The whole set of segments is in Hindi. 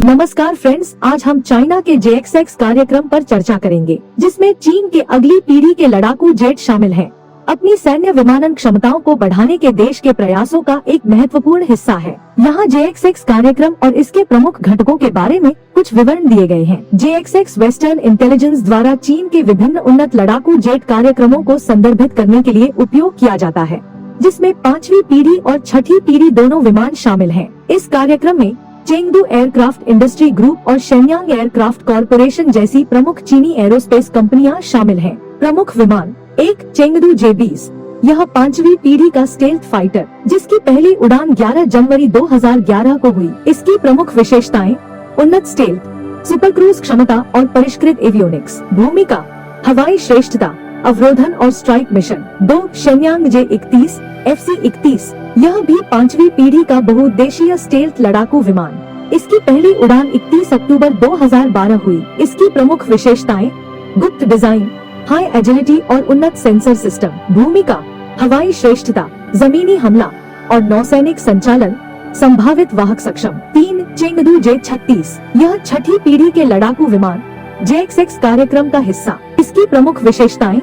नमस्कार फ्रेंड्स, आज हम चाइना के JX-X कार्यक्रम पर चर्चा करेंगे, जिसमें चीन के अगली पीढ़ी के लड़ाकू जेट शामिल हैं। अपनी सैन्य विमानन क्षमताओं को बढ़ाने के देश के प्रयासों का एक महत्वपूर्ण हिस्सा है। यहाँ JX-X कार्यक्रम और इसके प्रमुख घटकों के बारे में कुछ विवरण दिए गए हैं। JX-X वेस्टर्न इंटेलिजेंस द्वारा चीन के विभिन्न उन्नत लड़ाकू जेट कार्यक्रमों को संदर्भित करने के लिए उपयोग किया जाता है, जिसमें 5वीं पीढ़ी और 6ठी पीढ़ी दोनों विमान शामिल हैं। इस कार्यक्रम में चेंगडू एयरक्राफ्ट इंडस्ट्री ग्रुप और शेनयांग एयरक्राफ्ट कॉरपोरेशन जैसी प्रमुख चीनी एरोस्पेस कंपनियां शामिल हैं। प्रमुख विमान 1 चेंगडू J-20। यह 5वीं पीढ़ी का स्टेल्थ फाइटर, जिसकी पहली उड़ान 11 जनवरी 2011 को हुई। इसकी प्रमुख विशेषताएं: उन्नत स्टेल्थ, सुपर क्रूज क्षमता और परिष्कृत एवियोनिक्स। भूमिका: हवाई श्रेष्ठता, अवरोधन और strike mission. 2 Shenyang J-31 FC-31। यह भी 5वीं पीढ़ी का बहुउद्देशीय स्टेल्थ लड़ाकू विमान। इसकी पहली उड़ान 31 अक्टूबर 2012 हुई। इसकी प्रमुख विशेषताएं: गुप्त डिजाइन, हाई एजिलिटी और उन्नत सेंसर सिस्टम। भूमिका: हवाई श्रेष्ठता, जमीनी हमला और नौसैनिक संचालन, संभावित वाहक सक्षम। 3 चेंगडू J-36। यह 6ठी पीढ़ी के लड़ाकू विमान, JX-X कार्यक्रम का हिस्सा। इसकी प्रमुख विशेषताएं: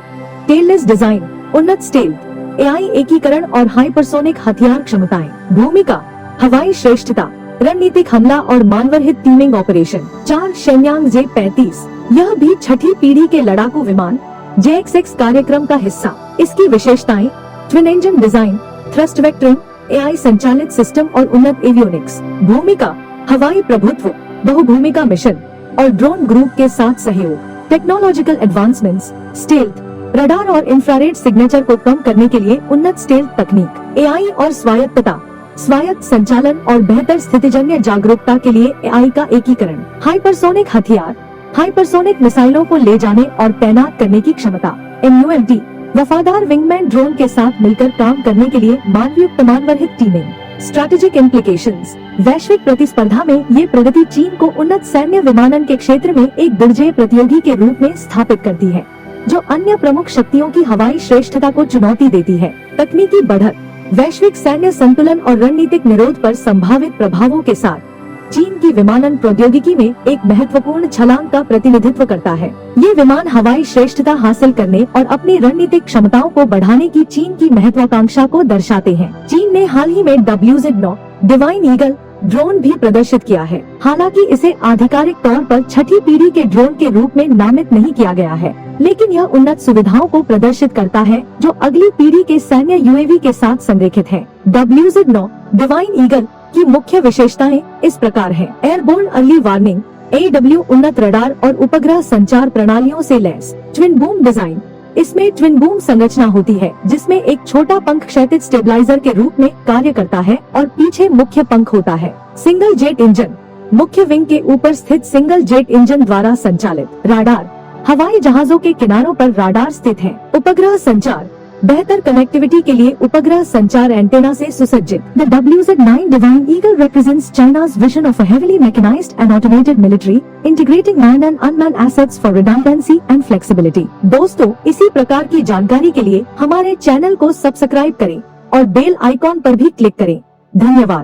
टेललेस डिजाइन, उन्नत स्टेल्थ, AI एकीकरण और हाइपरसोनिक हथियार क्षमताएं। भूमिका: हवाई श्रेष्ठता, रणनीतिक हमला और मानवरहित टीमिंग ऑपरेशन। 4 Shenyang J-35। यह भी 6ठी पीढ़ी के लड़ाकू विमान, JX-X कार्यक्रम का हिस्सा। इसकी विशेषताएं: twin engine design, thrust vectoring, AI संचालित सिस्टम और उन्नत एवियोनिक्स। भूमिका: हवाई प्रभुत्व, बहुभूमिका मिशन और ड्रोन ग्रुप के साथ सहयोग। टेक्नोलॉजिकल एडवांसमेंट्स: स्टेल्थ, रडार और इंफ्रारेड सिग्नेचर को कम करने के लिए उन्नत स्टेल्थ तकनीक। AI और स्वायत्तता, स्वायत्त संचालन और बेहतर स्थितिजन्य जागरूकता के लिए AI का एकीकरण। हाइपरसोनिक हथियार, हाइपरसोनिक मिसाइलों को ले जाने और तैनात करने की क्षमता। MUMT, वफादार विंगमैन ड्रोन के साथ मिलकर काम करने के लिए मानवयुक्त मानवरहित टीमिंग। स्ट्रैटेजिक इम्प्लीकेशंस: वैश्विक प्रतिस्पर्धा में ये प्रगति चीन को उन्नत सैन्य विमानन के क्षेत्र में एक दुर्जेय प्रतियोगी के रूप में स्थापित करती है, जो अन्य प्रमुख शक्तियों की हवाई श्रेष्ठता को चुनौती देती है। तकनीकी बढ़त, वैश्विक सैन्य संतुलन और रणनीतिक निरोध पर संभावित प्रभावों के साथ चीन की विमानन प्रौद्योगिकी में एक महत्वपूर्ण छलांग का प्रतिनिधित्व करता है। ये विमान हवाई श्रेष्ठता हासिल करने और अपनी रणनीतिक क्षमताओं को बढ़ाने की चीन की महत्वाकांक्षा को दर्शाते हैं। चीन ने हाल ही में WZ-9 डिवाइन ईगल ड्रोन भी प्रदर्शित किया है। हालांकि इसे आधिकारिक तौर पर 6ठी पीढ़ी के ड्रोन के रूप में नामित नहीं किया गया है, लेकिन यह उन्नत सुविधाओं को प्रदर्शित करता है जो अगली पीढ़ी के सैन्य UAV के साथ संरेखित है। WZ-9 डिवाइन ईगल की मुख्य विशेषताएं इस प्रकार हैं: एयरबोर्न अर्ली वार्निंग, AW उन्नत रडार और उपग्रह संचार प्रणालियों से लैस। ट्विन बूम डिजाइन: इसमें ट्विन बूम संरचना होती है, जिसमें एक छोटा पंख क्षैतिज स्टेबलाइजर के रूप में कार्य करता है और पीछे मुख्य पंख होता है। सिंगल जेट इंजन, मुख्य विंग के ऊपर स्थित सिंगल जेट इंजन द्वारा संचालित। राडार, हवाई जहाजों के किनारों पर राडार स्थित है। उपग्रह संचार, बेहतर कनेक्टिविटी के लिए उपग्रह संचार एंटेना से सुसज्जित। The WZ-9 Divine Eagle represents China's vision of a heavily mechanized and automated military, integrating manned and unmanned assets for redundancy and flexibility। दोस्तों, इसी प्रकार की जानकारी के लिए हमारे चैनल को सब्सक्राइब करें और बेल आइकॉन पर भी क्लिक करें। धन्यवाद।